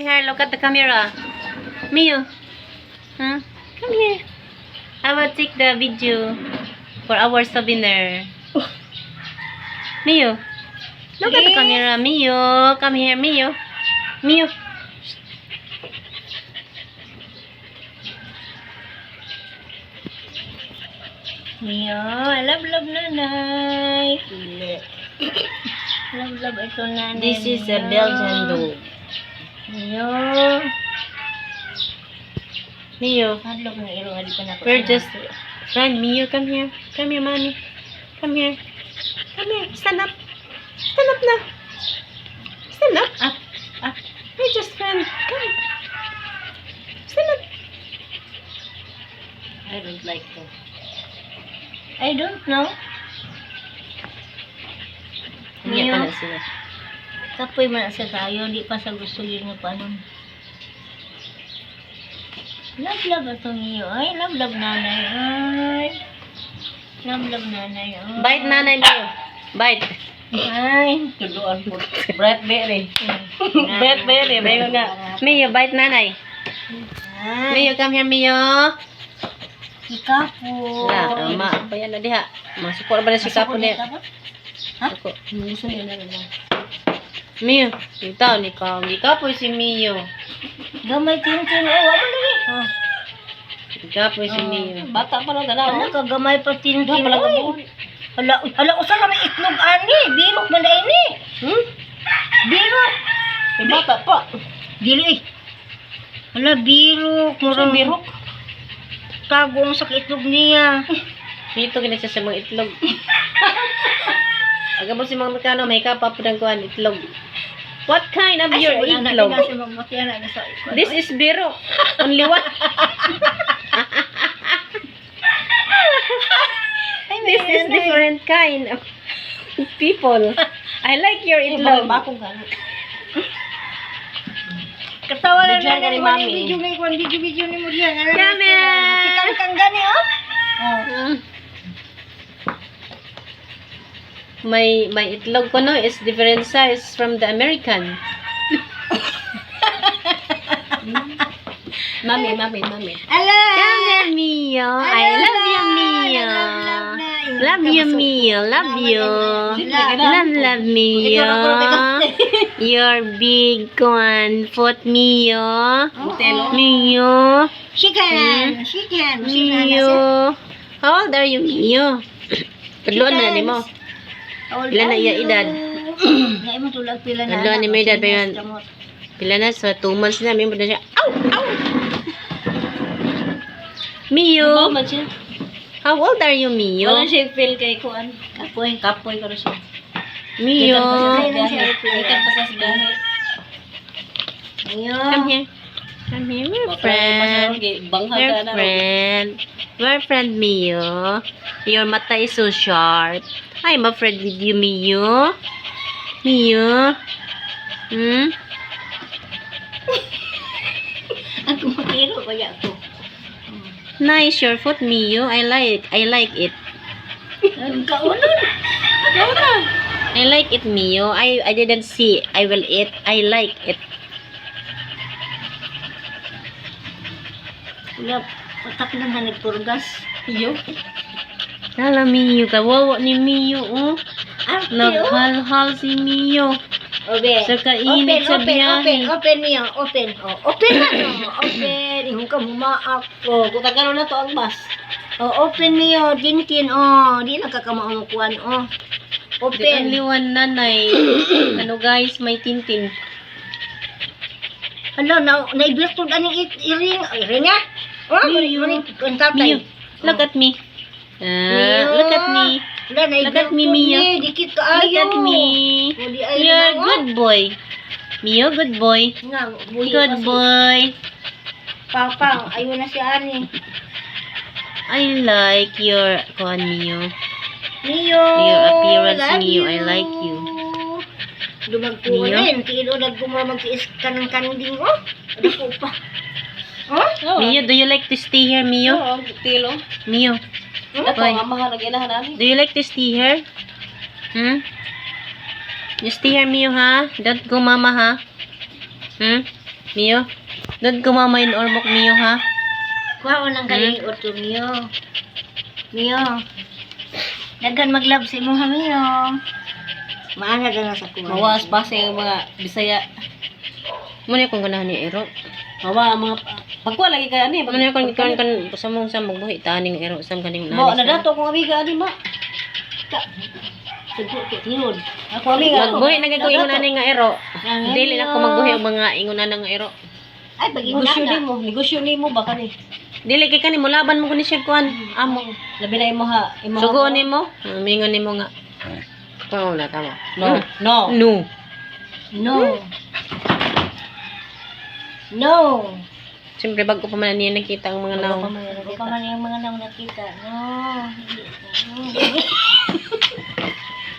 here. Look at the camera. Mio. Huh? Come here. I will take the video for our souvenir. Mio. Look at the camera. Mio. Come here, Mio. Mio. Mio, love nanay. Love ito nanay. This is a Belgian dog. Mio. Mio. Hadlok ng iro, hindi pa na ako. We're just friend. Mio, come here. Come here, mommy. Come here. Come here. Stand up. Stand up now. Stand up. Up. Up. We're just friend. Come. Stand up. I don't like that. I don't know. Hindi Mio. pa na sila. Kapoy man sa tayo, di pa sa gusto yun nga panon. Love ito Mio. Ay, love nanay. Ay. Love nanay. Ay. Bite nanay, Mio. Bite. Ay, tuduan po. Blackberry. Blackberry. Bayo nga. Mio, bite nanay. Ay. Mio, come here, Mio. Ika po. Ma, pa yan na diha. Masukor ba na si Kapo diha? Ha? Ako. Gusto niya na rin. Mio, itaw ni Kapo si Mio. Gamay tintin. Oh, wala na rin. Oh. Kapo si Mio. Bata pa lang dalawa. Ano ka gamay pa tintin. Pala Oy. gabon. Hala, usa na may itlog ani. Birok man dai ni. Birok. May bata pa. Dili. Hala, birok. Murang birok. Tagong sa itlog niya. Dito kinagsa sa mga itlog. Aga mo si mga Amerikano, may kapap ng kuhan itlog. What kind of your itlog? This is birok. Only one. This is different kind of people. I like your itlog. Katawa lang Bidyan ka ni Mami. Video ni mo diyan. Come here. Tikang gani oh. My itlog ko no is different size from the American. Mami. Ala. Come here, Mio. I love you, Mio. Love you, Mio. Love you. Love Mio. Your big one foot, Mio. Mio. She can. Mio. How old are you, Mio? Padluan na ni mo. Ilan na iya edad? Ngay mo tulad pila na. Padluan ni mo edad pa yun. Pila na sa 2 months na. May mo na siya. Ow! Ow! Mio. How old are you, Mio? Wala siya feel kay kuan. Kapoy ko rin siya. Mio. Ikan pa sa biyahe. Mio. Come here. Come here. We're friend. We're friend. We're friend, Mio. Your mata is so sharp. I'm a friend with you, Mio. Mio. Ako makiro kaya ako. Nice your foot, Mio. I like it. Kaunon. I like it, Mio. I didn't see. I will eat. I like it. Wala, patak lang na nagpurgas. Iyo. Lala, Mio. Kawawa ni Mio, oh. Naghal-hal si Mio. Obe. Sa kainit sa biyahe. Open Mio. Open. Oh, open na no. Open. Yung ka mumaak. Oh, kutagano na to ang bus. Oh, open Mio. Dinkin. Oh, di na kakamaunukuan. Oh. The Open. only one nanay. Ano guys, may tintin. Ano, naibirtud aning iring ah? Oh, Mio. mani ang tatay. Mio, look at me. Look at me. Look at me, Mio. Dikit Look kaayo. at me. Oh, di ay You're a na, good boy. Mio, good boy. Nga, buhi Good kasi. boy. Papa, ayaw na si Ani. I like your kuan, Mio. Mio. Your appearance, love Mio. I like you. Dumagpo Mio? rin. Kilo nagpumara magtiis ka ng kanding. Oh, ano po pa? Oh? Mio, do you like to stay here, Mio? Oo, tilo. Mio, Ako, Hoy. ang mga nag-inahan namin. do you like to stay here? You stay here, Mio, ha? Don't go, mama, ha? Mio? Doon kumamain ormok, Mio, ha? Kuha ko ng kaliot to, Mio. Mio. Daghan mag-love sa imo, ha, Mio. Maana na sa kuha. Mawas pa sa mga Bisaya. Muna kung ganahan ni Ero. Mawa mga pagkuha lagi kay ani. Muna kung kan sa mong sa magbuhi taning Ero sam kaning Mo na dato kong amiga ani ma. Sugod ko tinod. Ako amiga. Magbuhi na gagawin mo nani nga Ero. Dili na ko magbuhi og mga ingon na nga Ero. Ay, pag Negosyo nimo ba kani? Dili kay kani mulaban mo kuni siya kuan. Amo. Labi na imo ha. Sugo nimo. Mingon nimo nga. Kuan na tama. No. No. No. No. No. Siyempre bago pa man niya nakita ang mga naong. Hindi pa man yung mga nang nakita. No.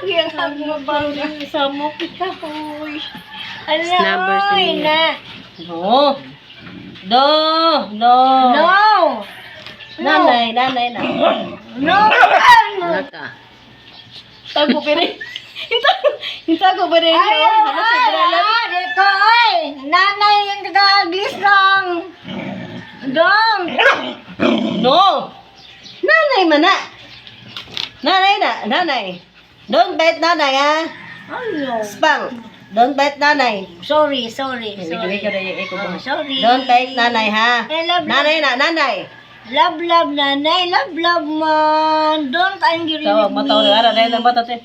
Hindi ang sabi mo parang sa mo kita. Uy. Snappers Alam niya. na. No. No. No. No. Nanay na. No. Naka. Tago pa rin. Hintago ba rin Ay, yun? Ano sa gralan? dito, oy. Nanay yung nag-aglis lang. Dong. No! Nanay man na! Nanay. Don't bite nanay ha! Ano? Spang! Don't bite nanay. Sorry. Don't Sorry. bite nanay ha! I love Nanay! Love, nanay. Love, man. Don't angry Tawag, with mataw me. na ara, dahil ang bata te.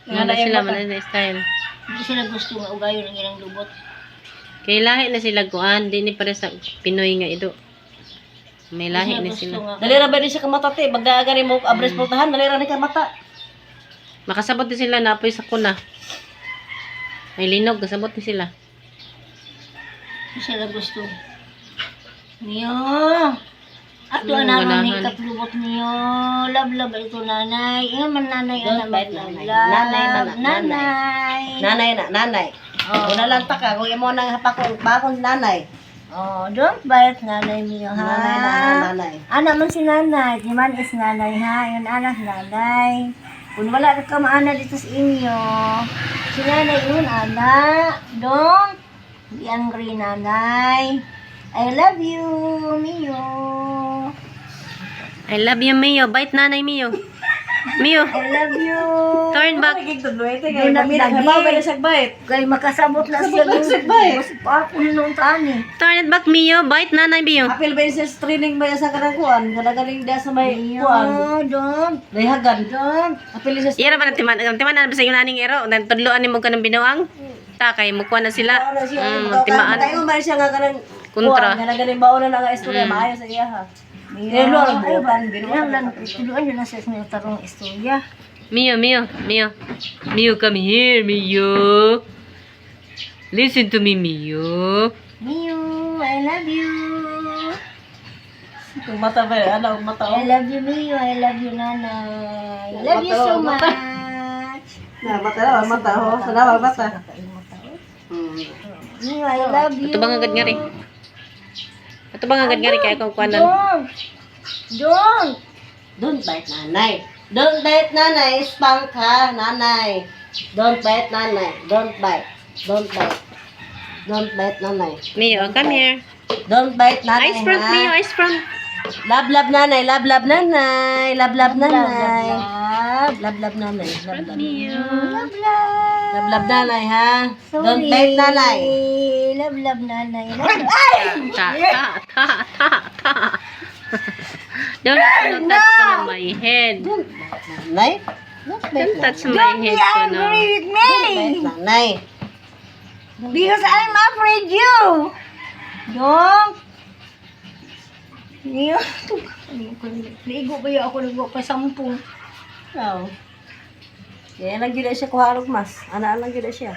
Nga sila man na style. Hindi sila gusto nga ugayo ng ilang lubot. Kay lahi na sila kuan, di ni pare sa Pinoy nga ido. May lahi na Gusto sila. nga. Dali ra ba din siya kamata te? Magdagari mo abres pultahan, dali ra ni kamata. Makasabot din sila na apoy sa kuna. May linog, kasabot din sila. Hindi sila gusto. Niyo. Ato Ano, naman ni ganahan. kaplubot niyo. Love ito nanay. Ingat man nanay. Don't bite nanay. Nanay. Nanay. Oh. Una lang ta ka, kung imo nang bakon nanay. Oh, don't bite nanay niyo ha. Nanay. Anak man si nanay. Si man is nanay ha. Yun anak nanay. Kung wala ka maana dito sa inyo, si nanay yun anak. Don't be angry nanay. I love you, Mio. I love you, Mio. Bite nanay, Mio. Mio, I love you. turn back. Doon naglagi. Kaya makasabot na siya. Kasi pa ako nung tani. Turn it back, Mio. Bite nanay, Mio. Apil ba yung sa training ba yung sa kanakuan? Kadagaling da sa may kuan. Don't. Dayagan. Apil yung sa Ira ba na timan na sa iyo naning Ero. Tudloan ni mo ka ng binuang. Ta kay mo kuha na sila. Timaan. Tayo man siya nga kanang Kontra. Kadagaling baon na nga istorya. Maayo sa iya ha. Mio. Ay ba? Ilang lang. Tuluan nyo na sa isang tarong istorya. Mio. Mio, come here, Mio. Listen to me, Mio. Mio, I love you. Kung mata ba yun? Ano? Mata I love you, Mio. I love you, nanay. I love you so much. Na, mata ho. Sana mata. Mio, I love you. Ito bang agad nga rin? Ito bang agad nga rin kaya kung kuanan? Don't bite nanay. Don't bite nanay. Spank ha, nanay. Don't bite nanay. Don't bite nanay. Mio, come here. Don't bite nanay Ice front, Mio, ice front. Love nanay. Love nanay. Love nanay. Love nanay. Mio. Love nanay ha. Don't bite nanay. Love nanay. Ta. Don't touch on my head. Nanay. Don't touch my head ko na. With me. Nanay. Because I'm afraid you. Don't. Niyo. Ligo ba ako nagwa pa 10. Oo. Kaya lang gila siya kuharog mas. Ana lang gila siya.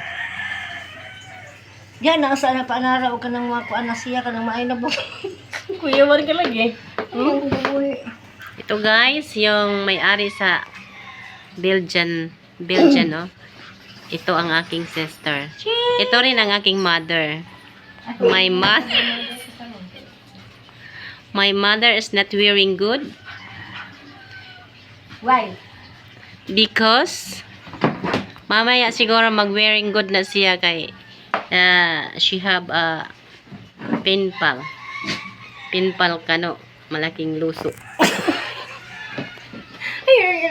Yan, nasa na pa naraw ka ng mga kuan na siya ka ng maay na buhay. Kuya man ka lagi. Ito guys, yung may-ari sa Belgian, no? Ito ang aking sister. Ito rin ang aking mother. My mother is not wearing good Why? because mamaya siguro mag-wearing good na siya kay She have a pinpal. Pinpal kano. Malaking luso. Ay,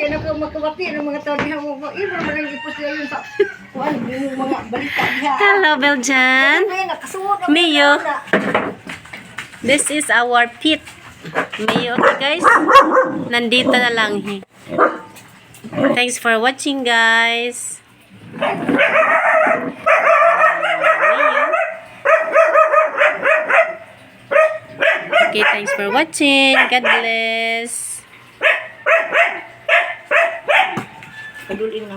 yan ako makabati ng mga tao diha mo. Iba man ang ipos nila yun sa kuan yung mga balita diha. Hello, Belgian. Ay, nakasuot ako Mio. na. This is our pit. Mio, okay guys? Nandito na lang. Thanks for watching, guys. Mio. Okay, thanks for watching. God bless. Padulin na.